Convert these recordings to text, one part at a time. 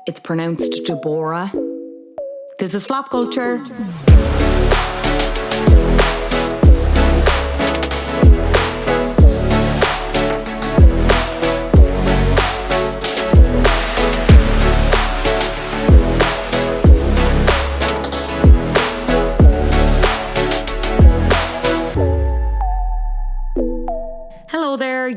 It's pronounced Deborah. This is Flop Culture.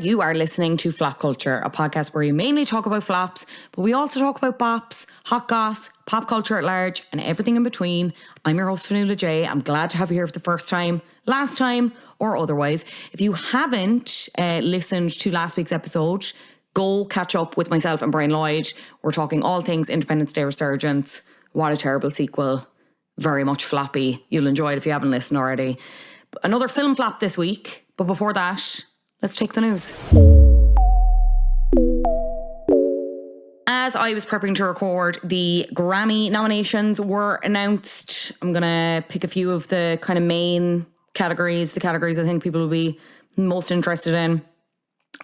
You are listening to Flop Culture, a podcast where we mainly talk about flops, but we also talk about bops, hot goss, pop culture at large, and everything in between. I'm your host, Fionnuala J. I'm glad to have you here for the first time, last time, or otherwise. If you haven't listened to last week's episode, go catch up with myself and Brian Lloyd. We're talking all things Independence Day Resurgence. What a terrible sequel. Very much floppy. You'll enjoy it if you haven't listened already. Another film flop this week, but before that, let's take the news. As I was prepping to record, the Grammy nominations were announced. I'm going to pick a few of the kind of main categories, the categories I think people will be most interested in.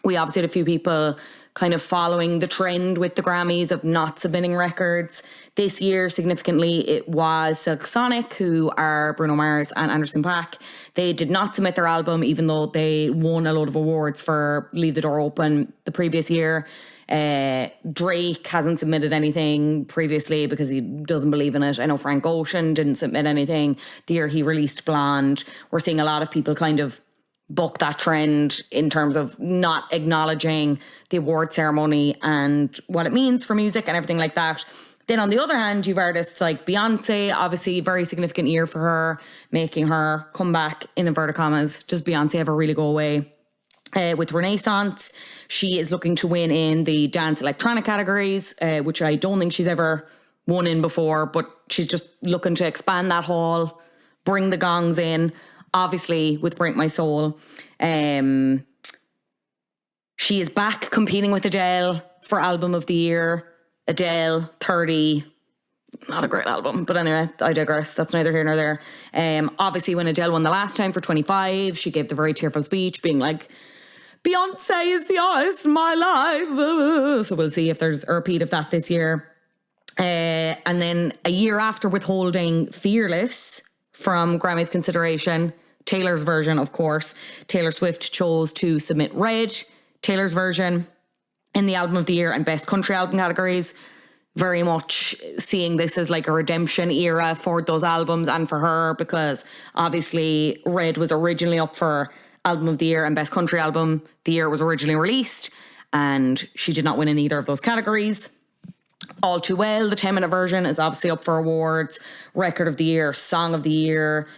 We obviously had a few people kind of following the trend with the Grammys of not submitting records. This year, significantly, it was Silk Sonic, who are Bruno Mars and Anderson .Paak. They did not submit their album, even though they won a load of awards for Leave the Door Open the previous year. Drake hasn't submitted anything previously because he doesn't believe in it. I know Frank Ocean didn't submit anything the year he released Blonde. We're seeing a lot of people kind of buck that trend in terms of not acknowledging the award ceremony and what it means for music and everything like that. Then on the other hand, you've artists like Beyonce, obviously a very significant year for her, making her come back in inverted commas. Does Beyonce ever really go away? With Renaissance, she is looking to win in the dance electronic categories, which I don't think she's ever won in before, but she's just looking to expand that hall, bring the gongs in. Obviously, with Break My Soul, she is back competing with Adele for Album of the Year. Adele, 30, not a great album, but anyway, I digress. That's neither here nor there. Obviously, when Adele won the last time for 25, she gave the very tearful speech being like, Beyonce is the artist of my life. So we'll see if there's a repeat of that this year. And then a year after withholding Fearless from Grammy's consideration, Taylor's version, of course, Taylor Swift chose to submit Red, Taylor's version, in the Album of the Year and Best Country Album categories. Very much seeing this as like a redemption era for those albums and for her, because obviously Red was originally up for Album of the Year and Best Country Album. The year was originally released and she did not win in either of those categories. All Too Well, the 10-minute version, is obviously up for awards. Record of the Year, Song of the Year,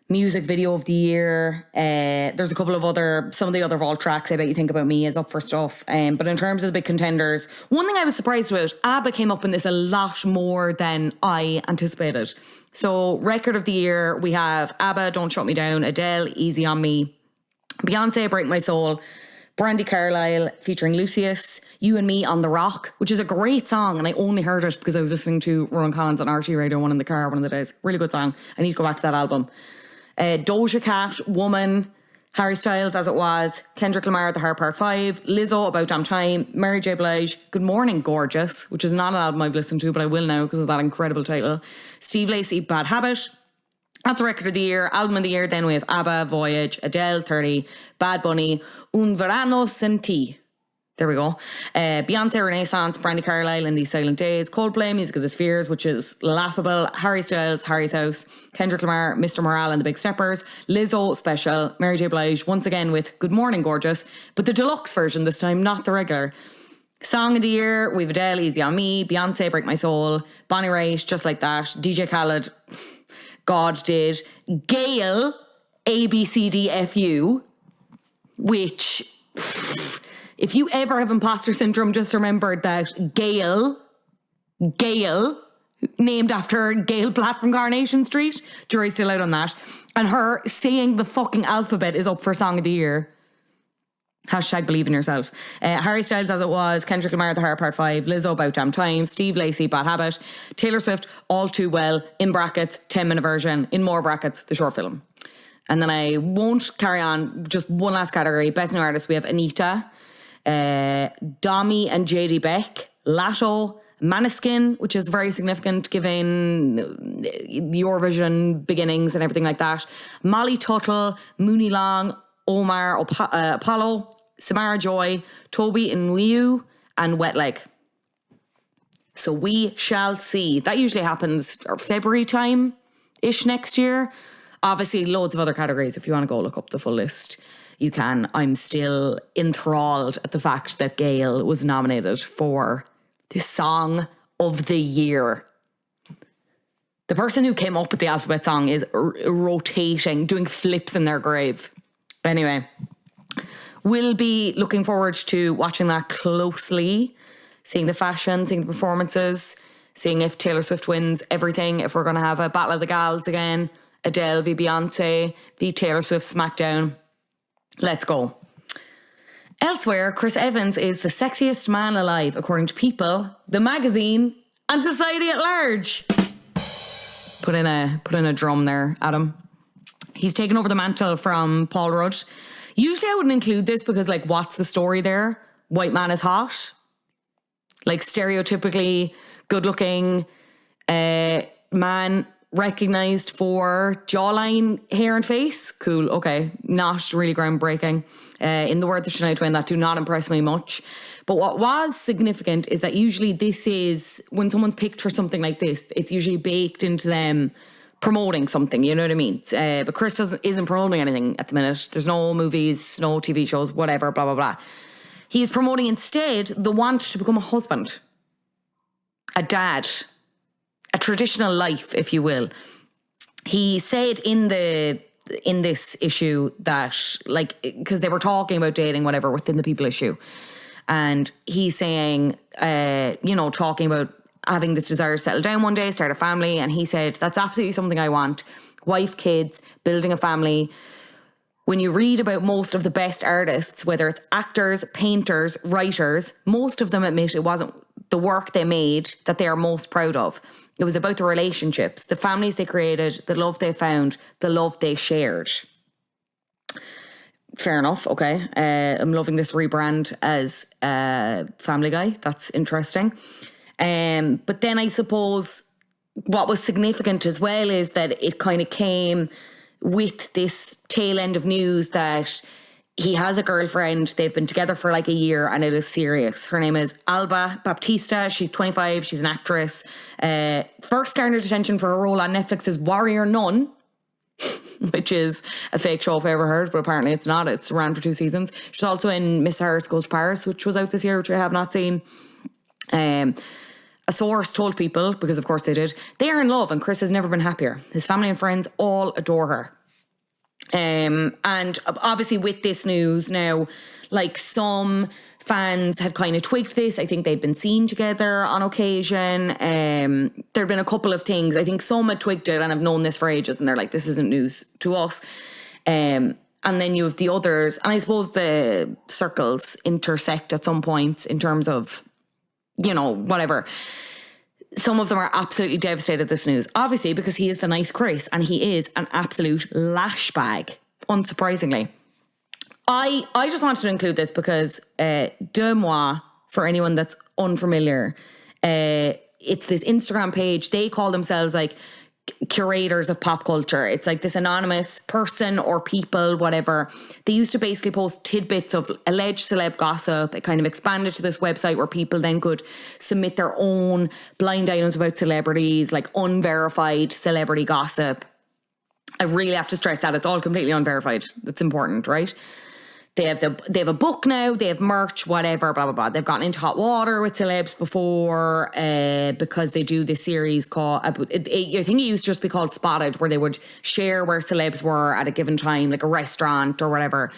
Music Video of the Year. There's a couple of some of the other vault tracks, I Bet You Think About Me, is up for stuff. But in terms of the big contenders, one thing I was surprised about, ABBA came up in this a lot more than I anticipated. So Record of the Year, we have ABBA, Don't Shut Me Down, Adele, Easy On Me, Beyonce, Break My Soul, Brandi Carlile featuring Lucius, You and Me on the Rock, which is a great song, and I only heard it because I was listening to Ronan Collins on RT Radio 1 in the car one of the days. Really good song. I need to go back to that album. Doja Cat, Woman, Harry Styles, As It Was, Kendrick Lamar, The Heart Part 5, Lizzo, About Damn Time, Mary J. Blige, Good Morning Gorgeous, which is not an album I've listened to, but I will now because of that incredible title. Steve Lacy, Bad Habit. That's a Record of the Year. Album of the Year, then we have ABBA, Voyage, Adele, 30, Bad Bunny, Un Verano Sin Ti. There we go. Beyonce, Renaissance, Brandi Carlile, In These Silent Days, Coldplay, Music of the Spheres, which is laughable, Harry Styles, Harry's House, Kendrick Lamar, Mr. Morale and the Big Steppers, Lizzo, Special, Mary J. Blige, once again with Good Morning Gorgeous, but the deluxe version this time, not the regular. Song of the Year, we've Adele, Easy On Me, Beyonce, Break My Soul, Bonnie Raitt, Just Like That, DJ Khaled, God Did, Gayle, ABCDFU, which, if you ever have imposter syndrome, just remember that Gayle, named after Gail Platt from Coronation Street, jury's still out on that, and her saying the fucking alphabet is up for Song of the Year. Hashtag believe in yourself. Harry Styles, As It Was, Kendrick Lamar, The Heart Part 5, Lizzo, About Damn Time, Steve Lacy, Bad Habit, Taylor Swift, All Too Well, in brackets, 10-minute version, in more brackets, the short film. And then I won't carry on, just one last category. Best New Artist, we have Anita, Domi and JD Beck, Latto, Maneskin, which is very significant given the Eurovision beginnings and everything like that. Molly Tuttle, Mooney Long, Omar Apollo, Samara Joy, Toby Inouye, and Wet Leg. So we shall see. That usually happens February time-ish next year. Obviously, loads of other categories. If you want to go look up the full list, you can. I'm still enthralled at the fact that Gail was nominated for the Song of the Year. The person who came up with the alphabet song is rotating, doing flips in their grave. Anyway, we'll be looking forward to watching that closely, seeing the fashion, seeing the performances, seeing if Taylor Swift wins everything, if we're going to have a Battle of the Gals again, Adele v Beyonce, the Taylor Swift smackdown. Let's go. Elsewhere, Chris Evans is the sexiest man alive, according to People, the magazine, and society at large. Put in a drum there, Adam. He's taken over the mantle from Paul Rudd. Usually I wouldn't include this because, like, what's the story there? White man is hot. Like, stereotypically good-looking man recognised for jawline, hair and face. Cool, okay. Not really groundbreaking. In the words of Shania Twain, that do not impress me much. But what was significant is that usually this is, when someone's picked for something like this, it's usually baked into them promoting something, you know what I mean? But Chris isn't promoting anything at the minute. There's no movies, no TV shows, whatever, blah, blah, blah. He's promoting instead the want to become a husband, a dad, a traditional life, if you will. He said in this issue that, like, because they were talking about dating, whatever, within the People issue. And he's saying, talking about having this desire to settle down one day, start a family. And he said, that's absolutely something I want. Wife, kids, building a family. When you read about most of the best artists, whether it's actors, painters, writers, most of them admit it wasn't the work they made that they are most proud of. It was about the relationships, the families they created, the love they found, the love they shared. Fair enough, okay. I'm loving this rebrand as Family Guy. That's interesting. But then I suppose what was significant as well is that it kind of came with this tail end of news that he has a girlfriend. They've been together for like a year and it is serious. Her name is Alba Baptista. She's 25. She's an actress. First garnered attention for her role on Netflix's Warrior Nun, which is a fake show if I ever heard, but apparently it's not. It's ran for 2 seasons. She's also in Miss Harris Goes to Paris, which was out this year, which I have not seen. A source told People, because of course they did, they are in love and Chris has never been happier. His family and friends all adore her. And obviously with this news now, like, some fans had kind of twigged this. I think they'd been seen together on occasion. There'd been a couple of things. I think some had twigged it and have known this for ages and they're like, this isn't news to us. And then you have the others. And I suppose the circles intersect at some points in terms of, whatever. Some of them are absolutely devastated at this news, obviously, because he is the nice Chris and he is an absolute lash bag, unsurprisingly. I just wanted to include this because De Moi, for anyone that's unfamiliar, it's this Instagram page. They call themselves like curators of pop culture. It's like this anonymous person or people, whatever. They used to basically post tidbits of alleged celeb gossip. It kind of expanded to this website where people then could submit their own blind items about celebrities, like unverified celebrity gossip. I really have to stress that it's all completely unverified. That's important, right? They have a book now, they have merch, whatever, blah, blah, blah. They've gotten into hot water with celebs before because they do this series called, I think it used to just be called Spotted, where they would share where celebs were at a given time, like a restaurant or whatever.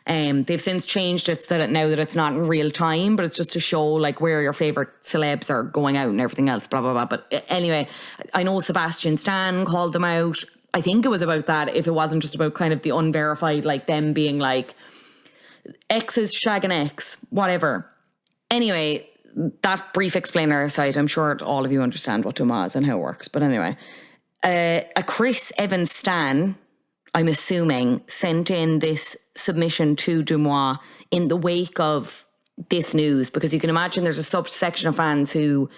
They've since changed it so that now that it's not in real time, but it's just to show like where your favourite celebs are going out and everything else, blah, blah, blah. But anyway, I know Sebastian Stan called them out. I think it was about that, if it wasn't just about kind of the unverified, like them being like, X is shagging X, whatever. Anyway, that brief explainer aside, I'm sure all of you understand what Dumas and how it works. But anyway, a Chris Evans stan, I'm assuming, sent in this submission to Dumois in the wake of this news, because you can imagine there's a subsection of fans who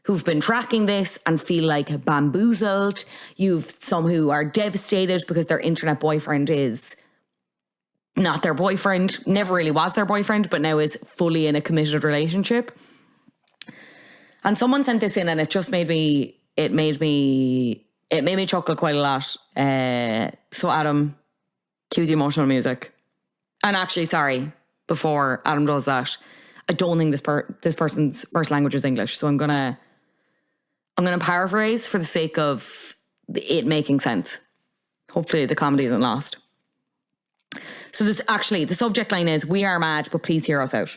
who've been tracking this and feel like bamboozled. You've some who are devastated because their internet boyfriend is not their boyfriend, never really was their boyfriend, but now is fully in a committed relationship. And someone sent this in and it made me chuckle quite a lot. So Adam, cue the emotional music. And actually, sorry, before Adam does that, I don't think this person's first language is English. So I'm gonna paraphrase for the sake of it making sense. Hopefully the comedy isn't lost. So the subject line is, "We are mad, but please hear us out.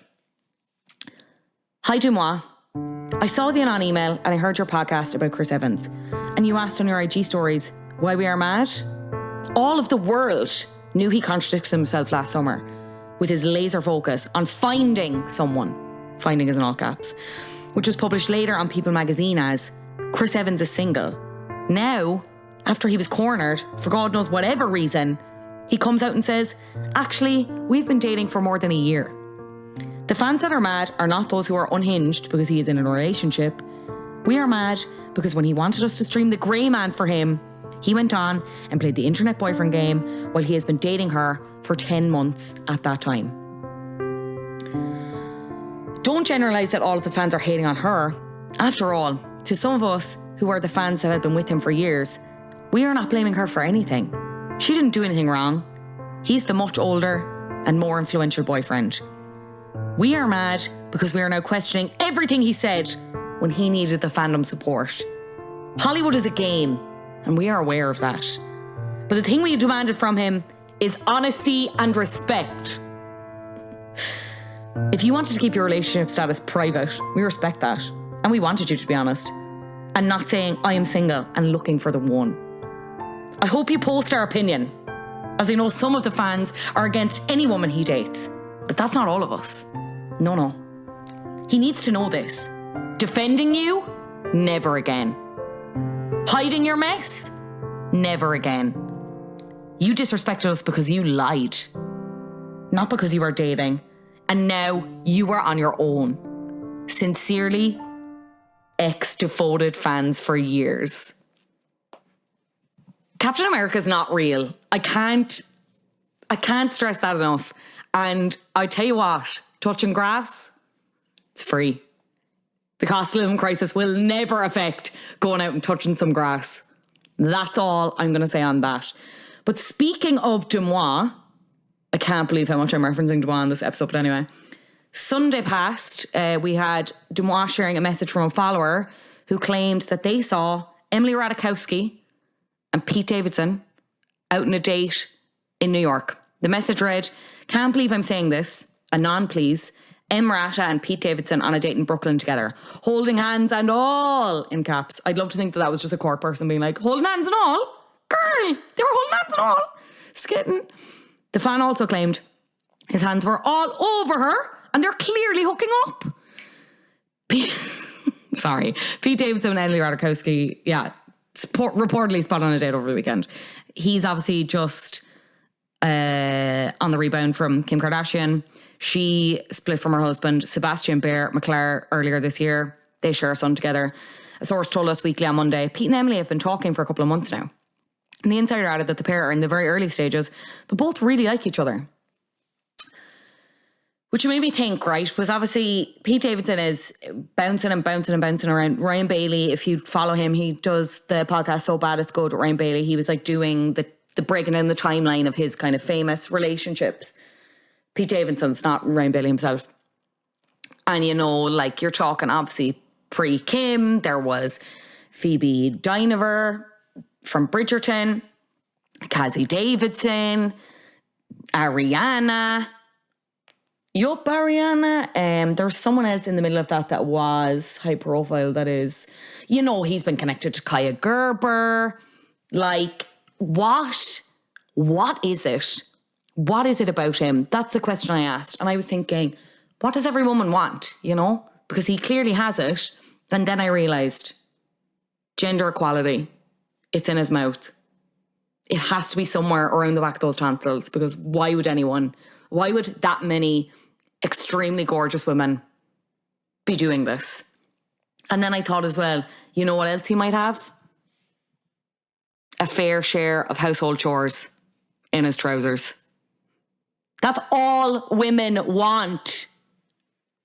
Hi, Dumois. I saw the Anon email and I heard your podcast about Chris Evans. And you asked on your IG stories why we are mad. All of the world knew he contradicted himself last summer with his laser focus on finding someone. Finding is in all caps. Which was published later on People magazine as Chris Evans is single. Now, after he was cornered, for God knows whatever reason, he comes out and says, actually, we've been dating for more than a year. The fans that are mad are not those who are unhinged because he is in a relationship. We are mad because when he wanted us to stream The Grey Man for him, he went on and played the internet boyfriend game while he has been dating her for 10 months at that time. Don't generalise that all of the fans are hating on her. After all, to some of us who are the fans that have been with him for years, we are not blaming her for anything. She didn't do anything wrong. He's the much older and more influential boyfriend. We are mad because we are now questioning everything he said when he needed the fandom support. Hollywood is a game, and we are aware of that. But the thing we demanded from him is honesty and respect. If you wanted to keep your relationship status private, we respect that. And we wanted you to be honest. And not saying, I am single and looking for the one. I hope you post our opinion, as I know some of the fans are against any woman he dates. But that's not all of us. No. He needs to know this. Defending you? Never again. Hiding your mess? Never again. You disrespected us because you lied. Not because you were dating. And now you are on your own. Sincerely, ex-devoted fans for years. Captain America's not real. I can't stress that enough. And I tell you what, touching grass, it's free. The cost of living crisis will never affect going out and touching some grass. That's all I'm going to say on that. But speaking of Dumois, I can't believe how much I'm referencing Dumois in this episode, but anyway. Sunday passed, we had Dumois sharing a message from a follower who claimed that they saw Emily Ratajkowski and Pete Davidson out on a date in New York. The message read, can't believe I'm saying this, Anon please, EMRATA and Pete Davidson on a date in Brooklyn together. Holding hands and all, in caps. I'd love to think that was just a court person being like, holding hands and all? Girl, they were holding hands and all. Skitting. The fan also claimed his hands were all over her and they're clearly hooking up. Pete Davidson and Emily Ratajkowski, reportedly spotted on a date over the weekend. He's obviously just on the rebound from Kim Kardashian. She split from her husband, Sebastian Bear McClare, earlier this year. They share a son together. A source told Us Weekly on Monday, Pete and Emily have been talking for a couple of months now. And the insider added that the pair are in the very early stages, but both really like each other. Which made me think, right, was obviously Pete Davidson is bouncing around. Ryan Bailey, if you follow him, he does the podcast So Bad It's Good with Ryan Bailey. He was like doing the breaking down the timeline of his kind of famous relationships. Pete Davidson's not Ryan Bailey himself. And you know, like you're talking obviously pre-Kim, there was Phoebe Dynevor from Bridgerton, Cassie Davidson, Ariana. Ariana. There's someone else in the middle of that was high profile that is, you know, he's been connected to Kaya Gerber. Like, what? What is it? What is it about him? That's the question I asked. And I was thinking, what does every woman want, you know? Because he clearly has it. And then I realised, gender equality, it's in his mouth. It has to be somewhere around the back of those tonsils, because why would that many extremely gorgeous women be doing this? And then I thought as well, you know what else he might have? A fair share of household chores in his trousers. That's all women want.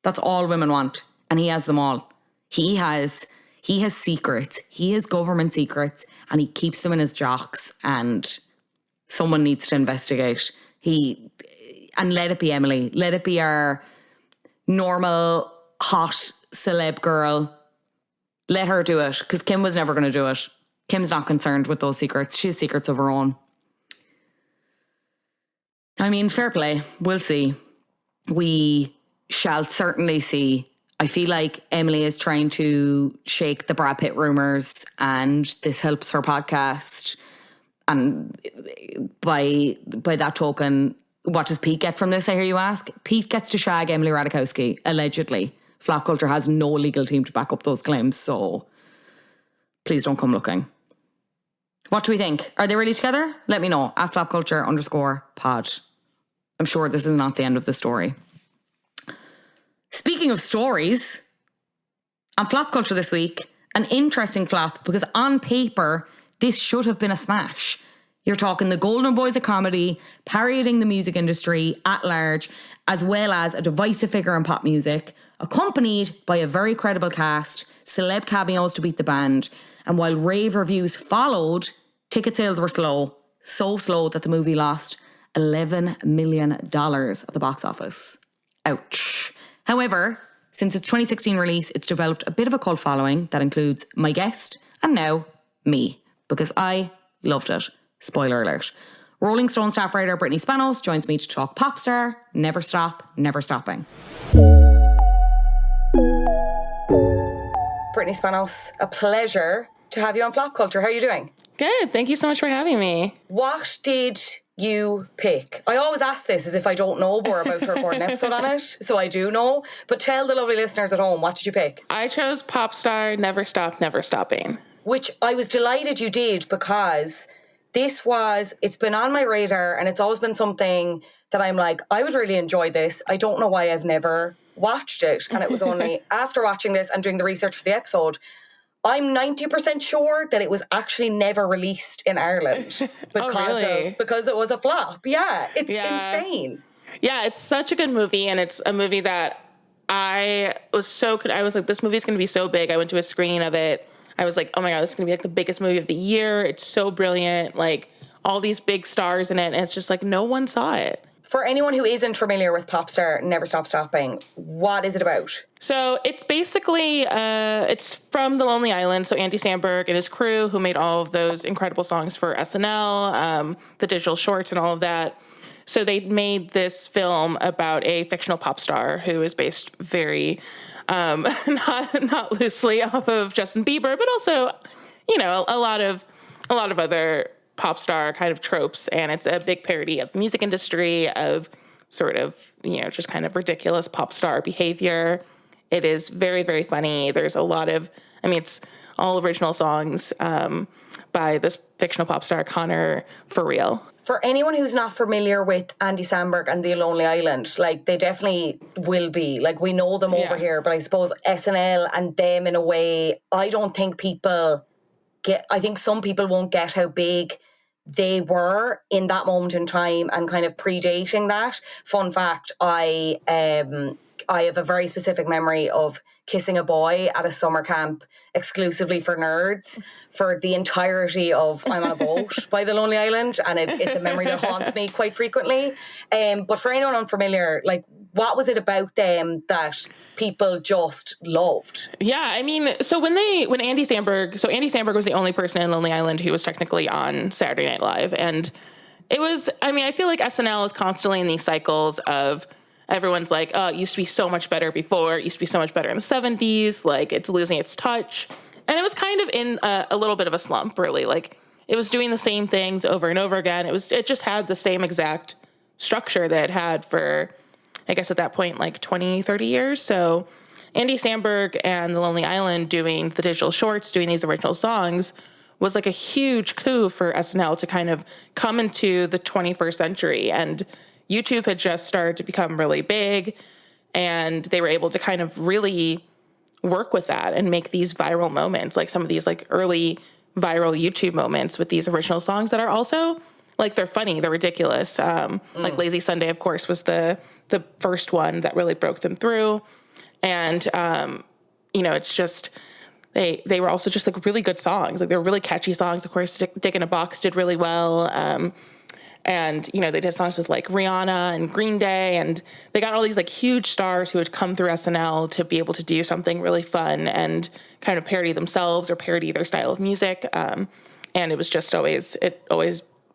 That's all women want. And he has them all. He has secrets. He has government secrets, and he keeps them in his jocks, and someone needs to investigate. And let it be Emily. Let it be our normal, hot celeb girl. Let her do it, because Kim was never going to do it. Kim's not concerned with those secrets. She has secrets of her own. I mean, fair play. We'll see. We shall certainly see. I feel like Emily is trying to shake the Brad Pitt rumours, and this helps her podcast. And by that token, what does Pete get from this, I hear you ask? Pete gets to shag Emily Ratajkowski, allegedly. Flop Culture has no legal team to back up those claims, so please don't come looking. What do we think? Are they really together? Let me know. At @flopculture_pod. I'm sure this is not the end of the story. Speaking of stories, on Flop Culture this week, an interesting flop, because on paper, this should have been a smash. You're talking the Golden Boys of comedy, parodying the music industry at large, as well as a divisive figure in pop music, accompanied by a very credible cast, celeb cameos to beat the band. And while rave reviews followed, ticket sales were slow. So slow that the movie lost $11 million at the box office. Ouch. However, since its 2016 release, it's developed a bit of a cult following that includes my guest and now me, because I loved it. Spoiler alert. Rolling Stone staff writer Brittany Spanos joins me to talk Popstar, Never Stop, Never Stopping. Brittany Spanos, a pleasure to have you on Flop Culture. How are you doing? Good. Thank you so much for having me. What did you pick? I always ask this as if I don't know, but we're about to record an episode on it, so I do know. But tell the lovely listeners at home, what did you pick? I chose Popstar, Never Stop, Never Stopping. Which I was delighted you did, because it's been on my radar, and it's always been something that I'm like, I would really enjoy this. I don't know why I've never watched it. And it was only after watching this and doing the research for the episode, I'm 90% sure that it was actually never released in Ireland because it was a flop. Yeah, it's insane. Yeah, it's such a good movie, and it's a movie that I was like, this movie's going to be so big. I went to a screening of it. I was like, oh my God, this is going to be like the biggest movie of the year. It's so brilliant. Like, all these big stars in it, and it's just like no one saw it. For anyone who isn't familiar with Popstar, Never Stop Stopping, what is it about? So it's basically, it's from The Lonely Island. So Andy Samberg and his crew, who made all of those incredible songs for SNL, the digital shorts and all of that. So they made this film about a fictional pop star who is based very, not loosely off of Justin Bieber, but also, you know, a lot of other pop star kind of tropes. And it's a big parody of the music industry, of sort of, you know, just kind of ridiculous pop star behavior. It is very, very funny. There's a lot of, it's all original songs by this fictional pop star, Connor For Real. For anyone who's not familiar with Andy Samberg and The Lonely Island, like, they definitely will be. Like, we know them over here, but I suppose SNL and them, in a way, I don't think people get, I think some people won't get how big they were in that moment in time and kind of predating that. Fun fact, I have a very specific memory of kissing a boy at a summer camp exclusively for nerds for the entirety of I'm on a Boat by The Lonely Island, and it's a memory that haunts me quite frequently. But for anyone unfamiliar, like, what was it about them that people just loved? Yeah, so when Andy Samberg was the only person in Lonely Island who was technically on Saturday Night Live, and it was, I feel like SNL is constantly in these cycles of everyone's like, oh, it used to be so much better before. It used to be so much better in the 70s. Like, it's losing its touch. And it was kind of in a little bit of a slump, really. Like, it was doing the same things over and over again. It just had the same exact structure that it had for, I guess at that point, like 20, 30 years. So Andy Samberg and The Lonely Island doing the digital shorts, doing these original songs, was like a huge coup for SNL to kind of come into the 21st century. And YouTube had just started to become really big, and they were able to kind of really work with that and make these viral moments, like some of these like early viral YouTube moments with these original songs that are also like, they're funny, they're ridiculous. Like Lazy Sunday, of course, was the first one that really broke them through. And, you know, it's just, they were also just like really good songs. Like, they were really catchy songs. Of course, Dick in a Box did really well. And, you know, they did songs with like Rihanna and Green Day, and they got all these like huge stars who had come through SNL to be able to do something really fun and kind of parody themselves or parody their style of music. And it was just always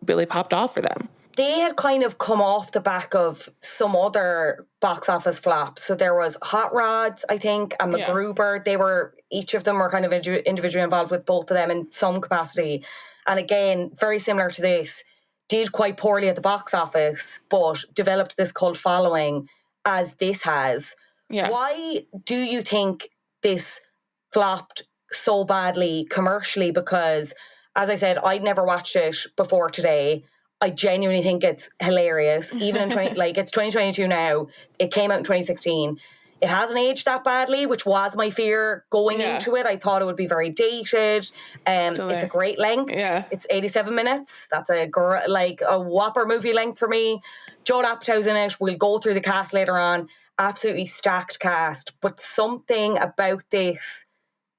really popped off for them. They had kind of come off the back of some other box office flops. So there was Hot Rods, I think, and MacGruber. Each of them were kind of individually involved with both of them in some capacity. And again, very similar to this, did quite poorly at the box office, but developed this cult following as this has. Yeah. Why do you think this flopped so badly commercially? Because, as I said, I'd never watched it before today. I genuinely think it's hilarious. Even in it's 2022 now. It came out in 2016. It hasn't aged that badly, which was my fear going into it. I thought it would be very dated. It's a great length. Yeah. It's 87 minutes. That's a whopper movie length for me. Judd Apatow's in it. We'll go through the cast later on. Absolutely stacked cast. But something about this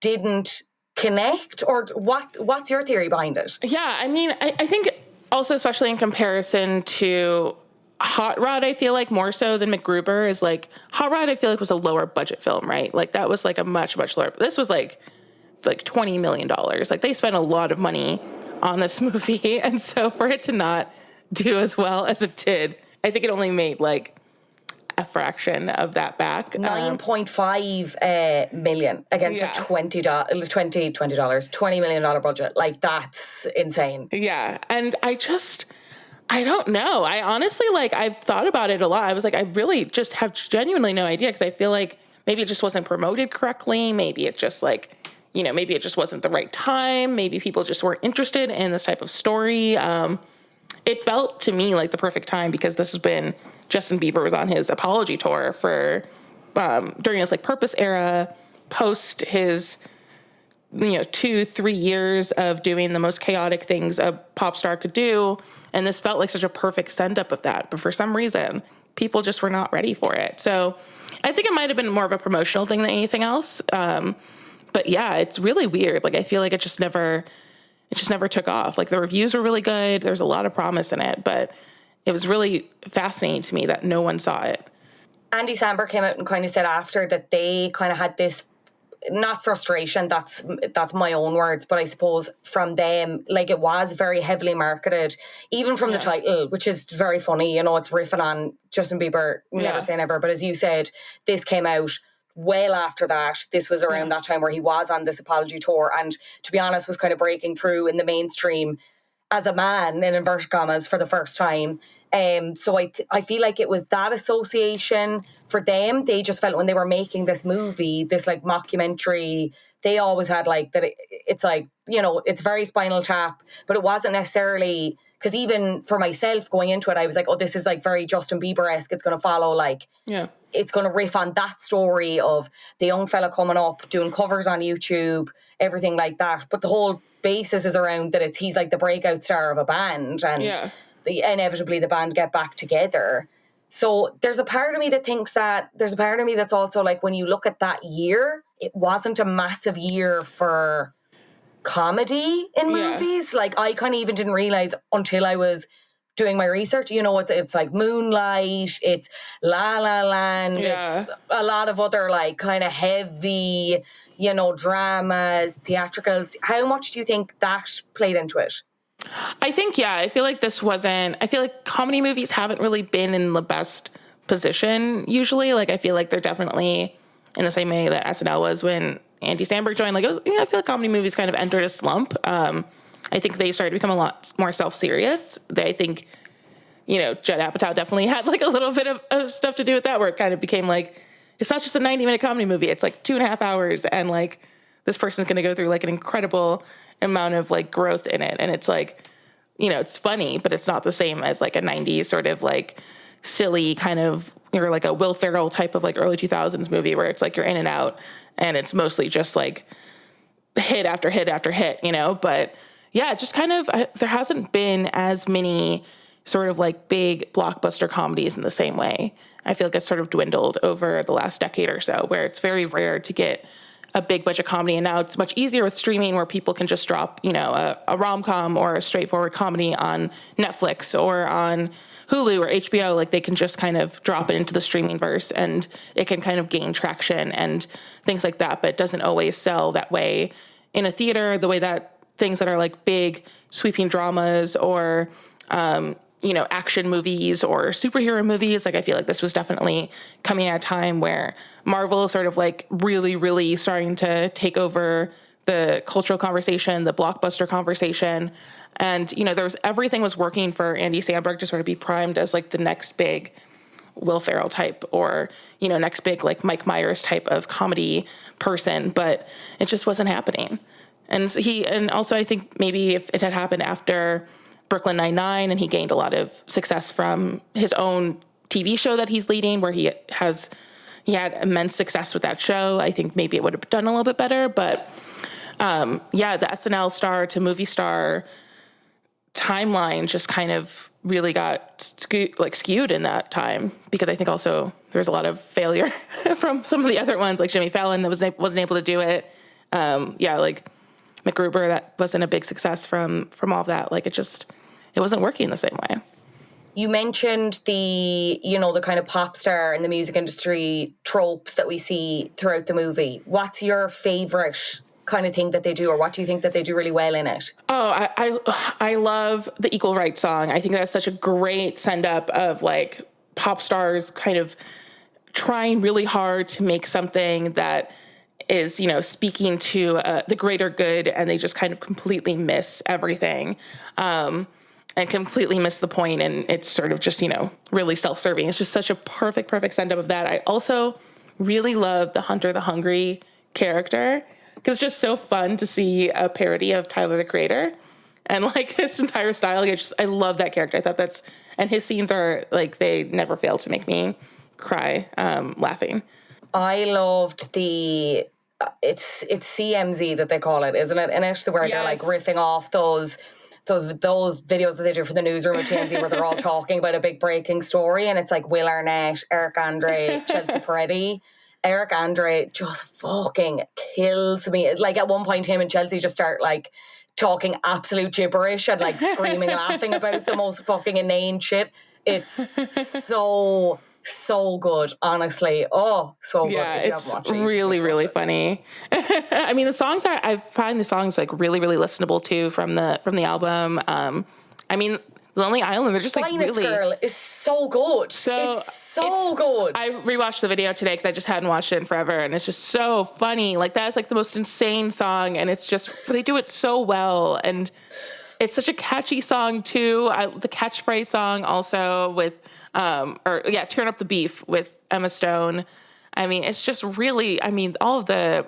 didn't connect. Or what's your theory behind it? Yeah, I mean, I think also, especially in comparison to Hot Rod, I feel like more so than MacGruber, is like Hot Rod, I feel like was a lower budget film, right? Like that was like a much lower. This was like $20 million. Like they spent a lot of money on this movie, and so for it to not do as well as it did, I think it only made like a fraction of that back. $9.5 million against a $20 million budget. Like that's insane. Yeah, and I don't know. I honestly, I've thought about it a lot. I was like, I really just have genuinely no idea, because I feel like maybe it just wasn't promoted correctly. Maybe it just maybe it just wasn't the right time. Maybe people just weren't interested in this type of story. It felt to me like the perfect time, because this has been, Justin Bieber was on his apology tour for, during his Purpose era, post his, 2-3 years of doing the most chaotic things a pop star could do. And this felt like such a perfect send-up of that. But for some reason, people just were not ready for it. So I think it might have been more of a promotional thing than anything else. But yeah, it's really weird. I feel like it just never took off. The reviews were really good. There's a lot of promise in it. But it was really fascinating to me that no one saw it. Andy Samberg came out and kind of said after that they kind of had this, not frustration, that's my own words, but I suppose from them, it was very heavily marketed, even from the title, which is very funny. It's riffing on Justin Bieber, Never Say Never. But as you said, this came out well after that. This was around that time where he was on this apology tour, and to be honest, was kind of breaking through in the mainstream as a man, in inverted commas, for the first time. So I feel like it was that association for them. They just felt when they were making this movie, this mockumentary, they always had that it's it's very Spinal Tap, but it wasn't necessarily, because even for myself going into it, I was like, oh, this is very Justin Bieber-esque. It's going to follow it's going to riff on that story of the young fella coming up, doing covers on YouTube, everything like that. But the whole basis is around that he's the breakout star of a band, and inevitably the band get back together. So there's a part of me that thinks that, there's a part of me that's also when you look at that year, it wasn't a massive year for comedy in movies. I kind of even didn't realize until I was doing my research, it's Moonlight, it's La La Land, it's a lot of other kind of heavy, dramas, theatricals. How much do you think that played into it? I think, I feel like I feel like comedy movies haven't really been in the best position usually. I feel like they're definitely in the same way that SNL was when Andy Samberg joined. I feel like comedy movies kind of entered a slump. I think they started to become a lot more self-serious. I think, Judd Apatow definitely had a little bit of stuff to do with that, where it kind of became it's not just a 90-minute comedy movie. It's 2.5 hours, and this person's going to go through an incredible amount of growth in it. And it's it's funny, but it's not the same as a 90s sort of silly kind of you're like a Will Ferrell type of like early 2000s movie where it's like you're in and out and it's mostly just like hit after hit after hit, you know? But yeah, just kind of, there hasn't been as many sort of like big blockbuster comedies in the same way. I feel like it's sort of dwindled over the last decade or so, where it's very rare to get a big budget comedy. And now it's much easier with streaming where people can just drop, you know, a rom-com or a straightforward comedy on Netflix or on Hulu or HBO. Like they can just kind of drop it into the streaming verse and it can kind of gain traction and things like that. But it doesn't always sell that way in a theater, the way that things that are like big sweeping dramas or, you know, action movies or superhero movies. Like I feel like this was definitely coming at a time where Marvel is sort of like really, really starting to take over the cultural conversation, the blockbuster conversation. And, you know, everything was working for Andy Samberg to sort of be primed as like the next big Will Ferrell type or, you know, next big like Mike Myers type of comedy person, but it just wasn't happening. And also I think maybe if it had happened after Brooklyn Nine-Nine and he gained a lot of success from his own TV show that he's leading where he had immense success with that show, I think maybe it would have done a little bit better. But yeah, the SNL star to movie star timeline just kind of really got skewed in that time because I think also there's a lot of failure from some of the other ones, like Jimmy Fallon that wasn't able to do it. Yeah, like MacGruber, that wasn't a big success from all of that. Like it wasn't working the same way. You mentioned the kind of pop star in the music industry tropes that we see throughout the movie. What's your favorite kind of thing that they do, or what do you think that they do really well in it? Oh, I love the Equal Rights song. I think that's such a great send up of like pop stars kind of trying really hard to make something that is, you know, speaking to the greater good, and they just kind of completely miss everything and completely miss the point, and it's sort of just, you know, really self-serving. It's just such a perfect send up of that. I also really love the Hunter the Hungry character because it's just so fun to see a parody of Tyler the Creator and like his entire style. I love that character. I thought and his scenes are like, they never fail to make me cry laughing. I loved it's CMZ that they call it, isn't it? And actually where they're like riffing off those videos that they do for the newsroom of TMZ where they're all talking about a big breaking story, and it's like Will Arnett, Eric Andre, Chelsea Peretti. Eric Andre just fucking kills me. Like at one point him and Chelsea just start like talking absolute gibberish and like screaming laughing about the most fucking inane shit. It's so good, honestly. Oh, so good. Yeah, it's really, really funny. I mean, I find the songs like really, really listenable too from the album. I mean, Lonely Island, they're just like Finest really... Girl is so good. It's so good. I rewatched the video today because I just hadn't watched it in forever, and it's just so funny. Like that's like the most insane song, and it's just, they do it so well, and it's such a catchy song too. The catchphrase song also with, Turn Up the Beef with Emma Stone. I mean, it's just really, I mean, all of the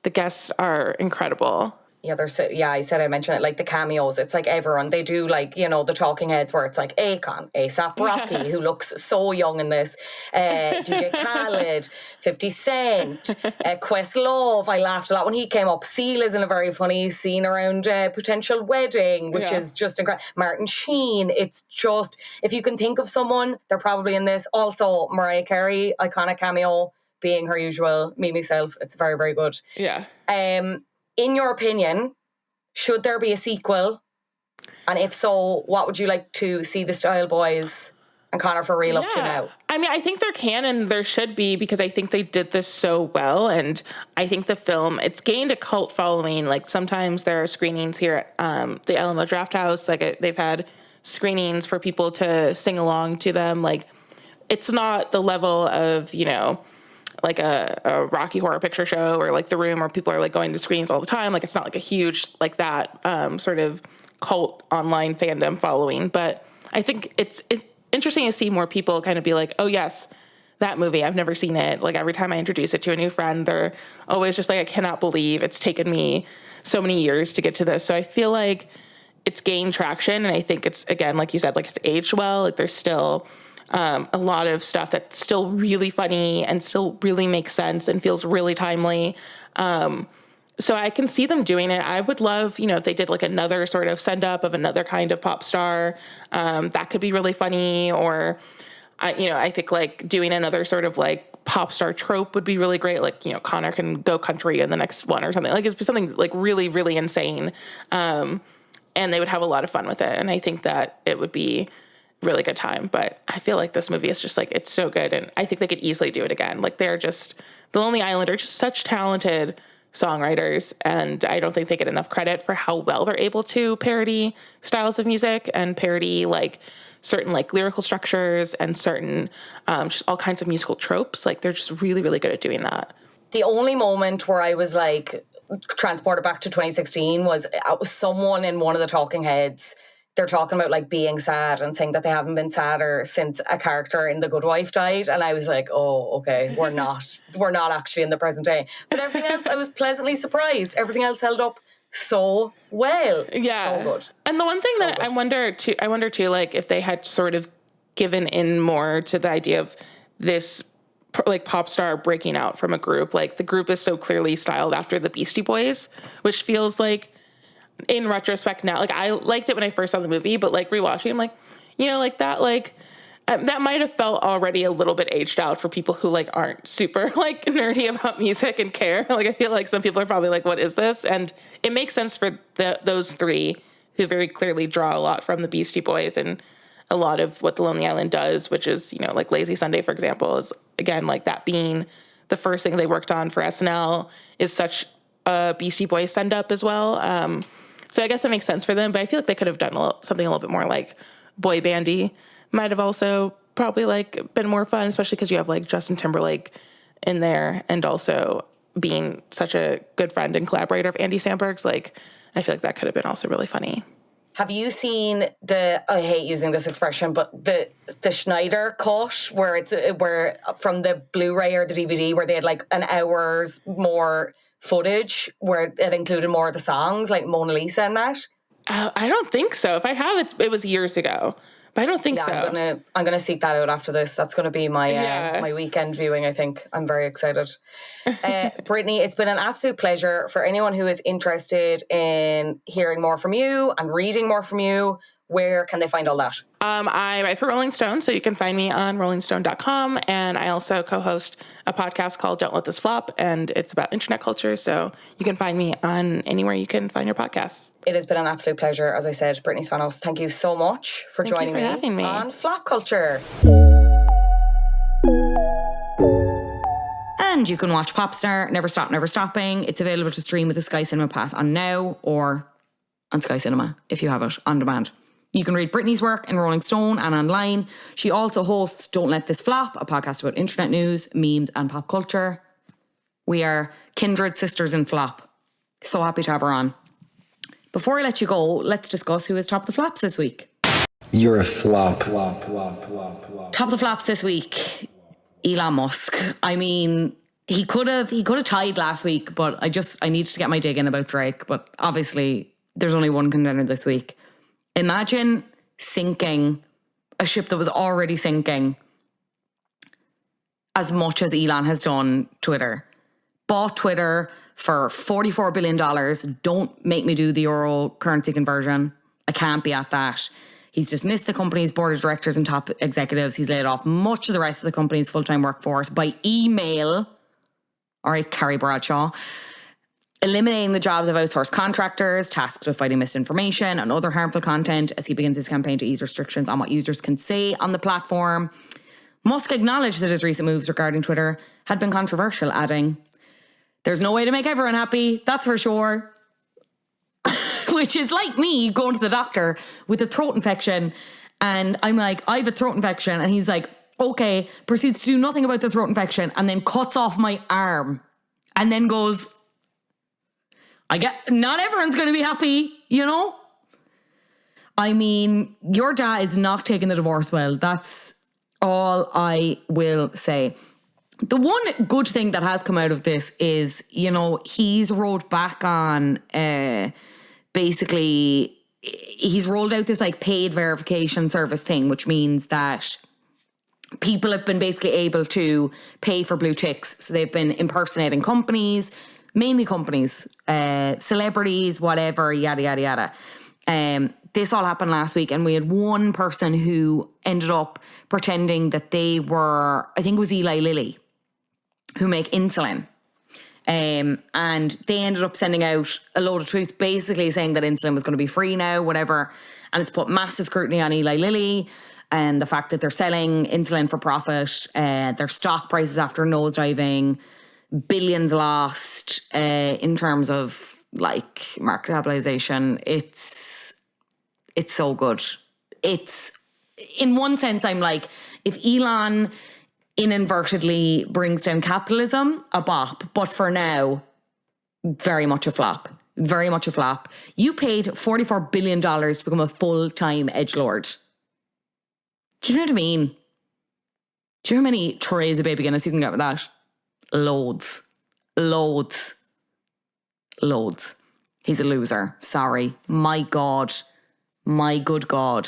guests are incredible. Yeah, I mentioned it, like the cameos. It's like everyone. They do like, you know, the talking heads where it's like Akon, A$AP Rocky, who looks so young in this, DJ Khaled, 50 Cent, Questlove. I laughed a lot when he came up. Seal is in a very funny scene around Potential Wedding, which is just incredible. Martin Sheen. It's just, if you can think of someone, they're probably in this. Also, Mariah Carey, iconic cameo, being her usual, me, myself. It's very, very good. Yeah. In your opinion, should there be a sequel? And if so, what would you like to see the Style Boys and Conor for real up to now? I mean, I think there can and there should be, because I think they did this so well. And I think the film, it's gained a cult following. Like sometimes there are screenings here at the Alamo Drafthouse. Like they've had screenings for people to sing along to them. Like it's not the level of, you know, like a Rocky Horror Picture Show or like The Room where people are like going to screens all the time. Like it's not like a huge like that sort of cult online fandom following. But I think it's interesting to see more people kind of be like, oh yes, that movie, I've never seen it. Like every time I introduce it to a new friend, they're always just like, I cannot believe it's taken me so many years to get to this. So I feel like it's gained traction, and I think it's, again, like you said, like it's aged well. Like there's still a lot of stuff that's still really funny and still really makes sense and feels really timely. So I can see them doing it. I would love, if they did like another sort of send up of another kind of pop star, that could be really funny. Or, I think like doing another sort of like pop star trope would be really great. Like, Connor can go country in the next one or something. Like it's something like really, really insane. And they would have a lot of fun with it. And I think that it would be a really good time. But I feel like this movie is just like, it's so good. And I think they could easily do it again. Like The Lonely Island are just such talented songwriters, and I don't think they get enough credit for how well they're able to parody styles of music and parody like certain like lyrical structures and certain just all kinds of musical tropes. Like they're just really, really good at doing that. The only moment where I was like transported back to 2016 was someone in one of the talking heads. They're talking about like being sad and saying that they haven't been sadder since a character in The Good Wife died. And I was like, oh, okay, we're not actually in the present day. But everything else, I was pleasantly surprised. Everything else held up so well. Yeah. So good. And the one thing that I wonder too, like if they had sort of given in more to the idea of this like pop star breaking out from a group, like the group is so clearly styled after the Beastie Boys, which feels like, in retrospect now, like I liked it when I first saw the movie, but like rewatching, I'm like, like that, like that might have felt already a little bit aged out for people who like aren't super like nerdy about music and care. Like I feel like some people are probably like, what is this? And it makes sense for those three who very clearly draw a lot from the Beastie Boys and a lot of what The Lonely Island does, which is, like Lazy Sunday, for example, is again, like that being the first thing they worked on for SNL is such a Beastie Boys send up as well. So I guess that makes sense for them, but I feel like they could have done something a little bit more like boy bandy. Might have also probably like been more fun, especially because you have like Justin Timberlake in there and also being such a good friend and collaborator of Andy Samberg's. Like, I feel like that could have been also really funny. Have you seen I hate using this expression, but the Schneider cut where from the Blu-ray or the DVD where they had like an hour's more footage where it included more of the songs, like Mona Lisa and that? I don't think so. If I have, it was years ago, but I don't think so. I'm gonna seek that out after this. That's gonna be my my weekend viewing, I think. I'm very excited. Brittany, it's been an absolute pleasure. For anyone who is interested in hearing more from you and reading more from you, where can they find all that? I write for Rolling Stone, so you can find me on rollingstone.com. And I also co-host a podcast called Don't Let This Flop, and it's about internet culture. So you can find me on anywhere you can find your podcasts. It has been an absolute pleasure. As I said, Brittany Spanos, thank you so much for joining me on Flop Culture. And you can watch Popstar, Never Stop, Never Stopping. It's available to stream with the Sky Cinema Pass on Now or on Sky Cinema if you have it on demand. You can read Brittany's work in Rolling Stone and online. She also hosts Don't Let This Flop, a podcast about internet news, memes and pop culture. We are kindred sisters in flop. So happy to have her on. Before I let you go, let's discuss who is top of the flops this week. You're a flop. Top of the flops this week, Elon Musk. I mean, he could have tied last week, but I needed to get my dig in about Drake. But obviously, there's only one contender this week. Imagine sinking a ship that was already sinking as much as Elon has done Twitter. Bought Twitter for $44 billion. Don't make me do the euro currency conversion. I can't be at that. He's dismissed the company's board of directors and top executives. He's laid off much of the rest of the company's full-time workforce by email. All right, Carrie Bradshaw. Eliminating the jobs of outsourced contractors, tasked with fighting misinformation and other harmful content as he begins his campaign to ease restrictions on what users can say on the platform. Musk acknowledged that his recent moves regarding Twitter had been controversial, adding, "There's no way to make everyone happy, that's for sure." Which is like me going to the doctor with a throat infection and I'm like, I have a throat infection. And he's like, okay, proceeds to do nothing about the throat infection and then cuts off my arm and then goes, not everyone's going to be happy, you know? I mean, your dad is not taking the divorce well. That's all I will say. The one good thing that has come out of this is, he's rolled back on, basically, he's rolled out this like paid verification service thing, which means that people have been basically able to pay for blue ticks. So they've been impersonating companies, mainly companies, celebrities, whatever, yada, yada, yada. This all happened last week, and we had one person who ended up pretending that they were, I think it was Eli Lilly, who make insulin. And they ended up sending out a load of tweets basically saying that insulin was going to be free now, whatever. And it's put massive scrutiny on Eli Lilly and the fact that they're selling insulin for profit, their stock prices after nosediving, billions lost in terms of like market capitalization. It's so good. It's, in one sense, I'm like, if Elon inadvertently brings down capitalism, a bop. But for now, very much a flop. Very much a flop. You paid $44 billion to become a full-time edgelord. Do you know what I mean? Do you know how many trays of baby Guinness you can get with that? Loads. Loads. Loads. He's a loser. Sorry. My God. My good God.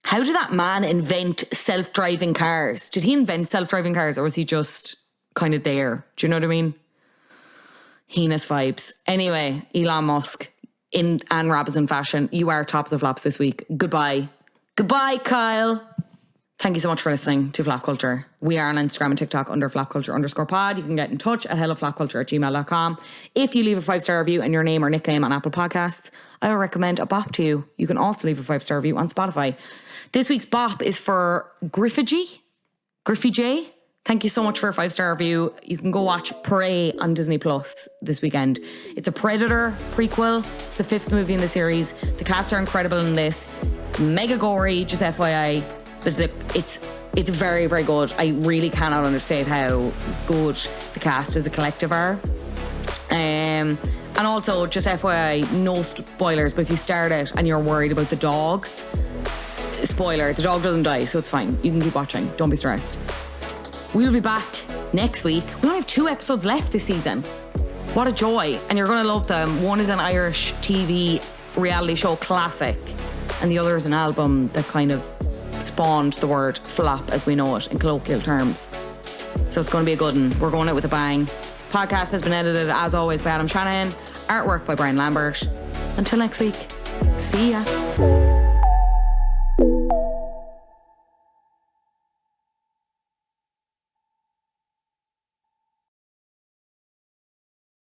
How did that man invent self-driving cars? Did he invent self-driving cars, or was he just kind of there? Do you know what I mean? Heinous vibes. Anyway, Elon Musk, in Anne Rabbison fashion, you are top of the flops this week. Goodbye. Goodbye, Kyle. Thank you so much for listening to Flop Culture. We are on Instagram and TikTok under flopculture_pod. You can get in touch at helloflopculture@gmail.com. If you leave a 5-star review and your name or nickname on Apple Podcasts, I will recommend a bop to you. You can also leave a 5-star review on Spotify. This week's bop is for Griffey J. Thank you so much for a 5-star review. You can go watch Prey on Disney Plus this weekend. It's a Predator prequel. It's the 5th movie in the series. The cast are incredible in this. It's mega gory, just FYI. It's very, very good. I really cannot understate how good the cast as a collective are. And also, just FYI, no spoilers, but if you start it and you're worried about the dog, spoiler, the dog doesn't die, so it's fine. You can keep watching. Don't be stressed. We'll be back next week. We only have 2 episodes left this season. What a joy. And you're going to love them. One is an Irish TV reality show classic, and the other is an album that kind of spawned the word flop as we know it in colloquial terms. So it's going to be a good one. We're going out with a bang. Podcast has been edited, as always, by Adam Shanahan. Artwork by Brian Lambert. Until next week, see ya.